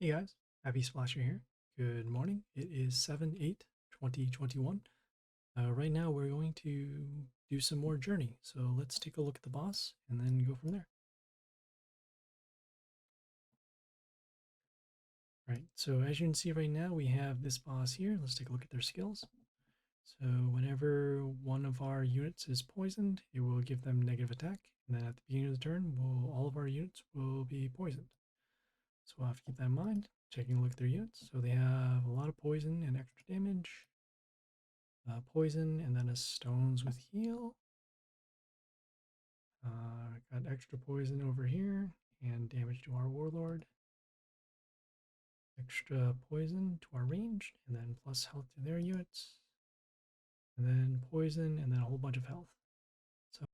Hey guys, Happy Splasher here. Good morning. It is 7/8/2021. Right now we're going to do some more Journey. So let's take a look at the boss and then go from there. Right, so as you can see right now, we have this boss here. Let's take a look at their skills. So whenever one of our units is poisoned, it will give them negative attack. And then at the beginning of the turn, all of our units will be poisoned. So we'll have to keep that in mind. Taking a look at their units. So they have a lot of poison and extra damage. Poison, and then a stones with heal. Got extra poison over here and damage to our warlord. Extra poison to our ranged, and then plus health to their units. And then poison, and then a whole bunch of health. So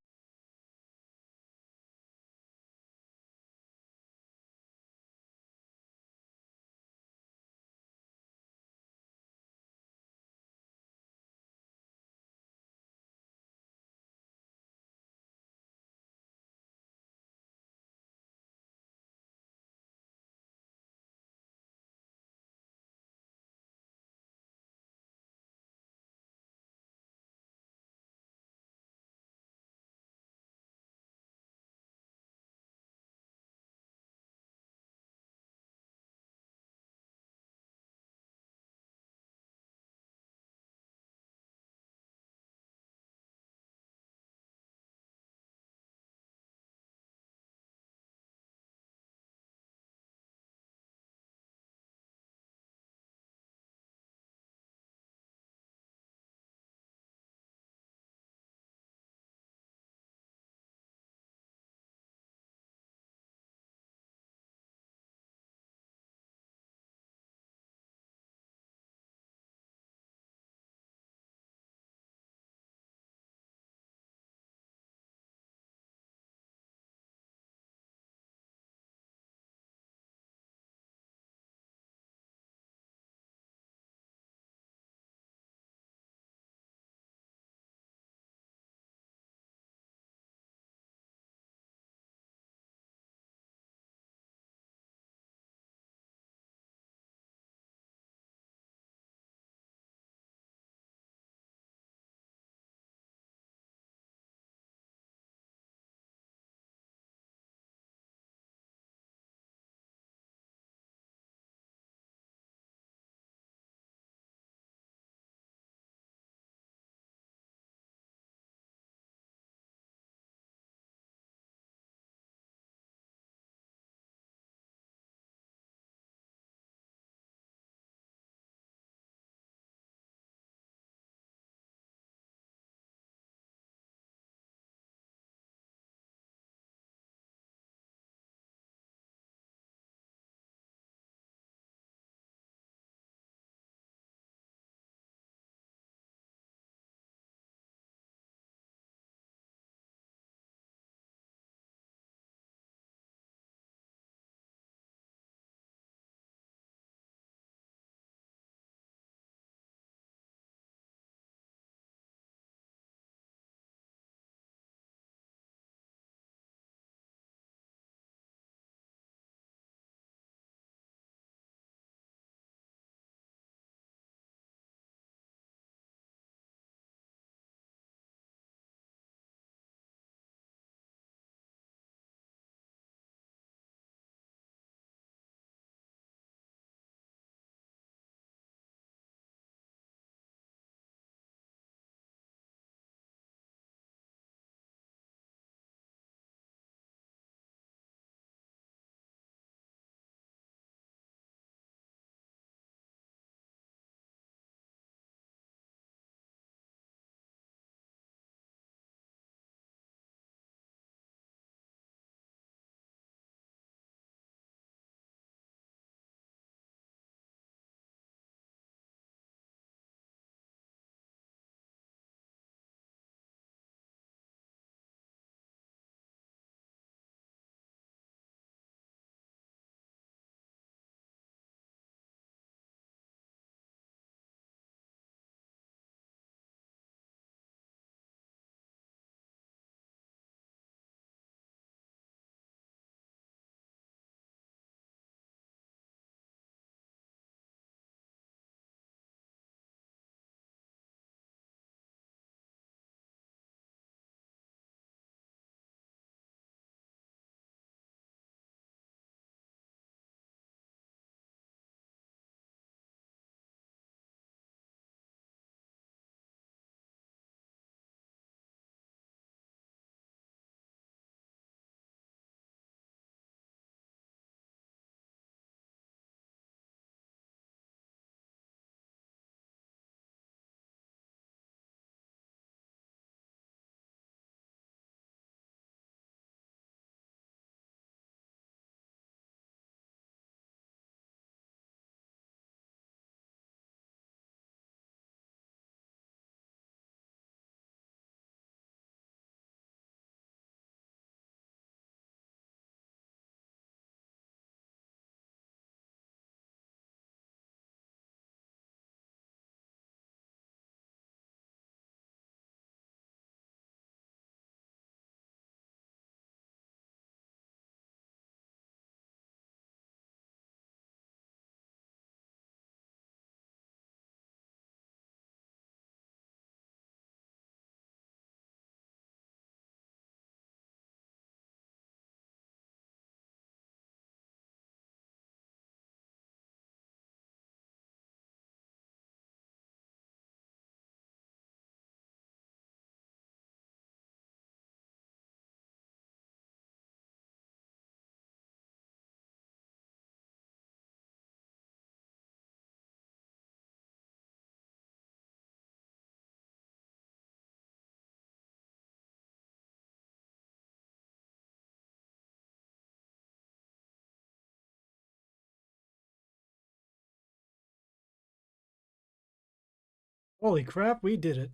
Holy crap, we did it.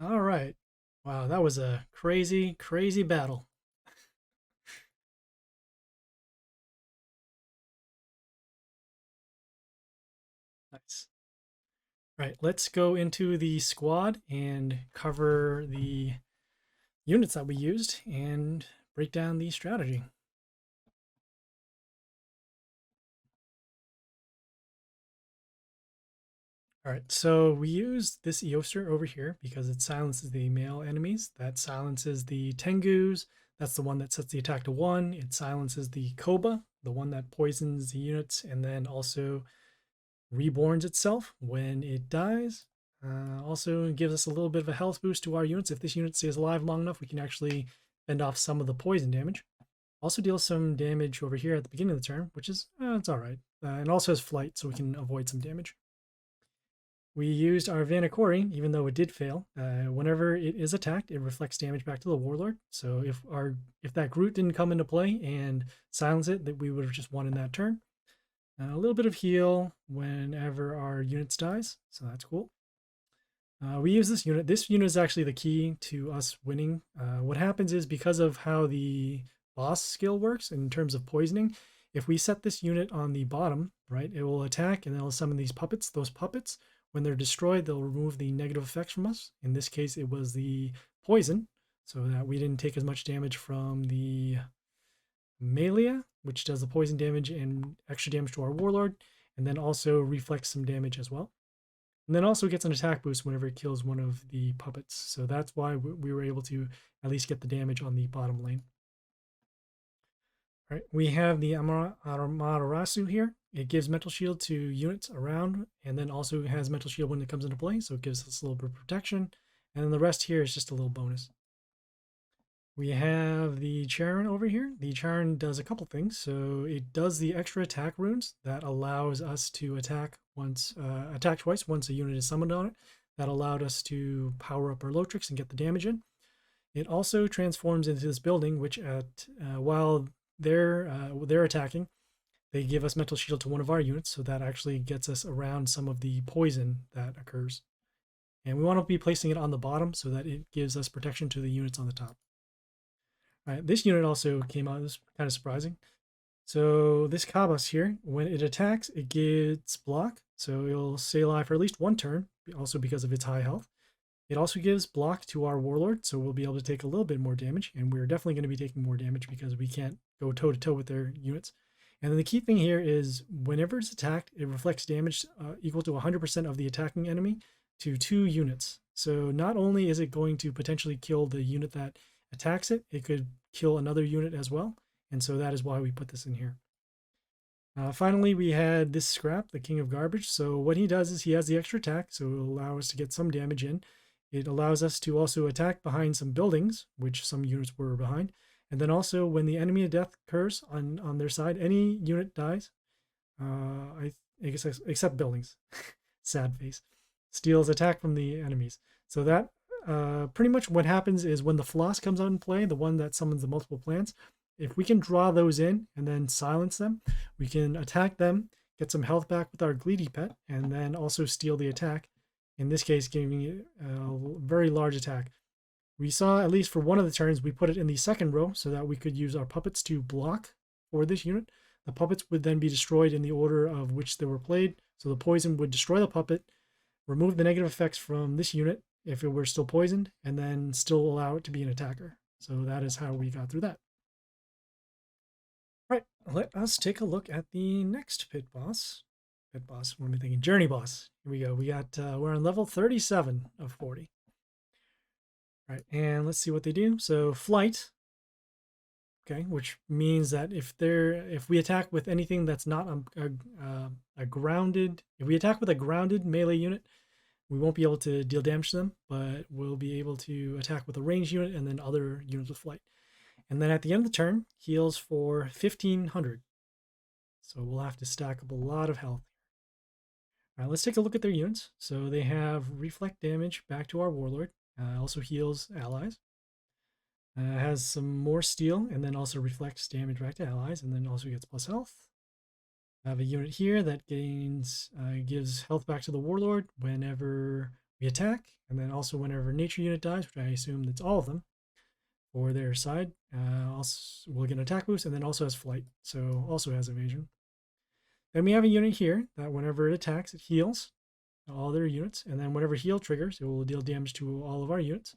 All right. Wow, that was a crazy, crazy battle. Nice. Right, let's go into the squad and cover the units that we used and break down the strategy. All right, so we use this Eoster over here because it silences the male enemies. That silences the Tengus. That's the one that sets the attack to 1. It silences the Koba, the one that poisons the units and then also reborns itself when it dies. Also gives us a little bit of a health boost to our units. If this unit stays alive long enough, we can actually fend off some of the poison damage. Also deals some damage over here at the beginning of the turn, which is, it's all right. And also has flight, so we can avoid some damage. We used our Vanakori, even though it did fail. Whenever it is attacked, it reflects damage back to the Warlord. So if that Groot didn't come into play and silence it, that we would have just won in that turn. A little bit of heal whenever our units dies, so that's cool. We use this unit. This unit is actually the key to us winning. What happens is because of how the boss skill works in terms of poisoning, if we set this unit on the bottom, right, it will attack and it'll summon these puppets. Those puppets, when they're destroyed, they'll remove the negative effects from us. In this case, it was the poison, so that we didn't take as much damage from the Malia, which does the poison damage and extra damage to our Warlord, and then also reflects some damage as well. And then also gets an attack boost whenever it kills one of the puppets. So that's why we were able to at least get the damage on the bottom lane. All right, we have the Amaterasu here. It gives mental shield to units around, and then also has mental shield when it comes into play, so it gives us a little bit of protection. And then the rest here is just a little bonus. We have the Charon over here. The Charon does a couple things. So it does the extra attack runes that allows us to attack twice once a unit is summoned on it. That allowed us to power up our Lotrix and get the damage in. It also transforms into this building, which while they're attacking, they give us mental shield to one of our units, so that actually gets us around some of the poison that occurs. And we want to be placing it on the bottom so that it gives us protection to the units on the top. All right, this unit also came out. This was kind of surprising. So this Kabas here, when it attacks, it gets block. So it'll stay alive for at least one turn, also because of its high health. It also gives block to our Warlord, so we'll be able to take a little bit more damage, and we're definitely going to be taking more damage because we can't go toe-to-toe with their units. And then the key thing here is whenever it's attacked, it reflects damage equal to 100% of the attacking enemy to 2 units. So not only is it going to potentially kill the unit that attacks it, it could kill another unit as well. And so that is why we put this in here. Finally, we had this Scrap, the King of Garbage. So what he does is he has the extra attack, so it will allow us to get some damage in. It allows us to also attack behind some buildings, which some units were behind. And then when the enemy of death occurs on their side, any unit dies. I guess except buildings. Sad face. Steals attack from the enemies. So that pretty much what happens is when the Floss comes out in play, the one that summons the multiple plants, if we can draw those in and then silence them, we can attack them, get some health back with our Gleedy Pet, and then also steal the attack. In this case, giving it a very large attack. We saw, at least for one of the turns, we put it in the second row so that we could use our puppets to block for this unit. The puppets would then be destroyed in the order of which they were played. So the poison would destroy the puppet, remove the negative effects from this unit if it were still poisoned, and then still allow it to be an attacker. So that is how we got through that. All right, let us take a look at the next pit boss. Pit boss, what am I thinking? Journey boss. Here we go. We're on level 37 of 40. All right, and let's see what they do. So flight, okay, which means that if we attack with anything that's not a grounded, if we attack with a grounded melee unit, we won't be able to deal damage to them, but we'll be able to attack with a ranged unit and then other units with flight. And then at the end of the turn, heals for 1500. So we'll have to stack up a lot of health. All right, let's take a look at their units. So they have reflect damage back to our Warlord. Also heals allies. Has some more steel and then also reflects damage back to allies and then also gets plus health. I have a unit here that gains gives health back to the warlord whenever we attack, and then also whenever a nature unit dies, which I assume that's all of them for their side. Also, we'll get an attack boost, and then also has flight, so also has evasion. Then we have a unit here that whenever it attacks, it heals all their units, and then whenever heal triggers, it will deal damage to all of our units,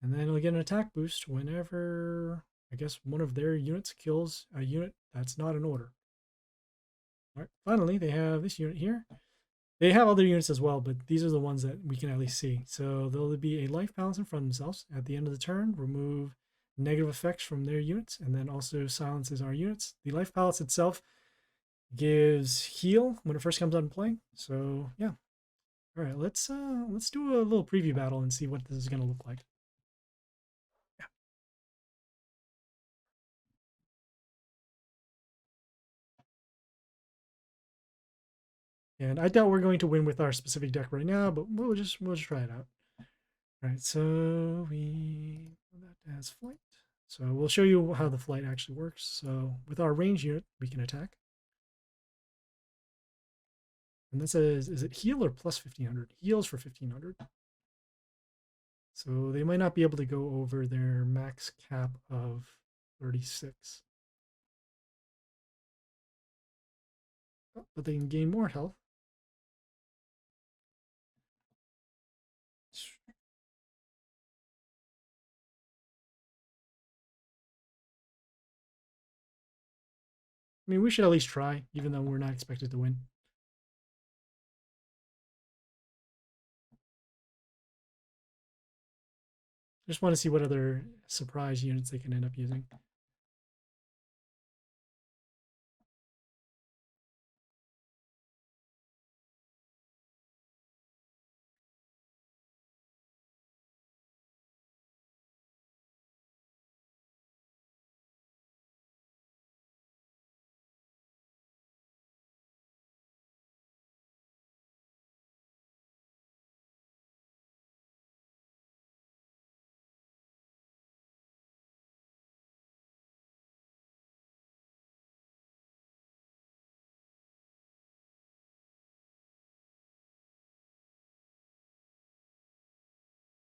and then it'll get an attack boost whenever I guess one of their units kills a unit that's not in order. All right, finally, they have this unit here. They have other units as well, but these are the ones that we can at least see. So there'll be a life balance in front of themselves. At the end of the turn, remove negative effects from their units, and then also silences our units. The life balance itself gives heal when it first comes out in play. So yeah. All right, let's do a little preview battle and see what this is going to look like. And I doubt we're going to win with our specific deck right now, but we'll just try it out. All right, so we that as flight. So we'll show you how the flight actually works. So with our range unit, we can attack. And that says, is it heal or plus 1500? Heals for 1500. So they might not be able to go over their max cap of 36. But they can gain more health. I mean, we should at least try, even though we're not expected to win. Just want to see what other surprise units they can end up using.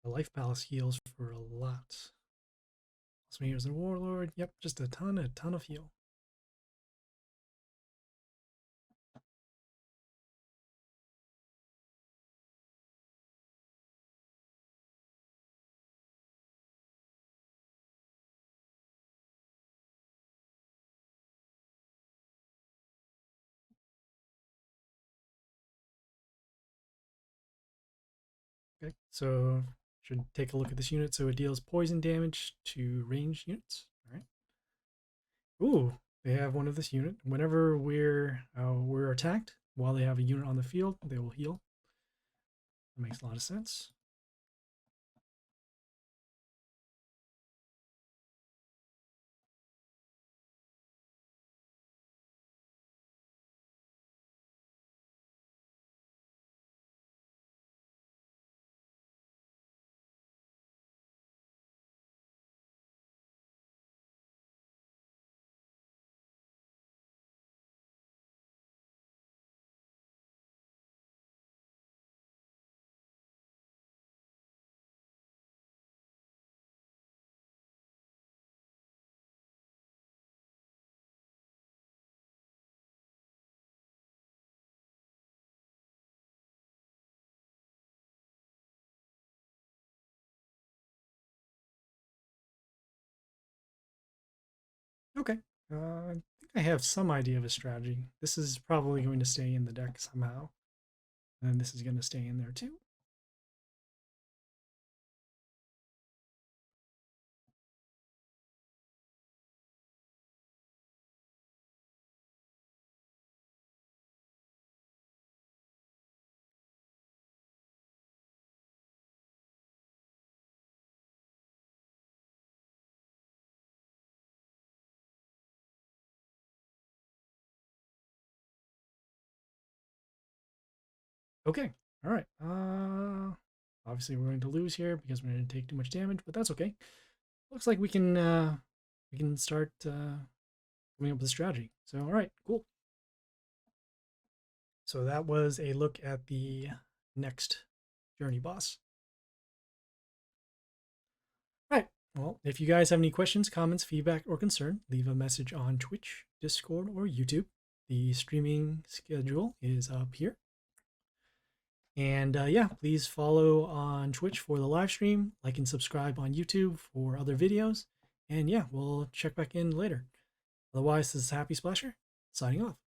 The life palace heals for a lot. So here's the warlord. Yep, just a ton of heal. Okay, so should take a look at this unit. So it deals poison damage to ranged units. All right. Ooh, they have one of this unit. Whenever we're attacked, while they have a unit on the field, they will heal. That makes a lot of sense. Okay. I think I have some idea of a strategy. This is probably going to stay in the deck somehow. And this is going to stay in there too. Okay. All right. Obviously we're going to lose here because we're going to take too much damage, but that's okay. Looks like we can start coming up with a strategy. So all right, cool. So that was a look at the next journey boss. All right. Well, if you guys have any questions, comments, feedback, or concern, leave a message on Twitch, Discord, or YouTube. The streaming schedule is up here. And yeah, please follow on Twitch for the live stream, like and subscribe on YouTube for other videos. And yeah, we'll check back in later. Otherwise, this is Happy Splasher, signing off.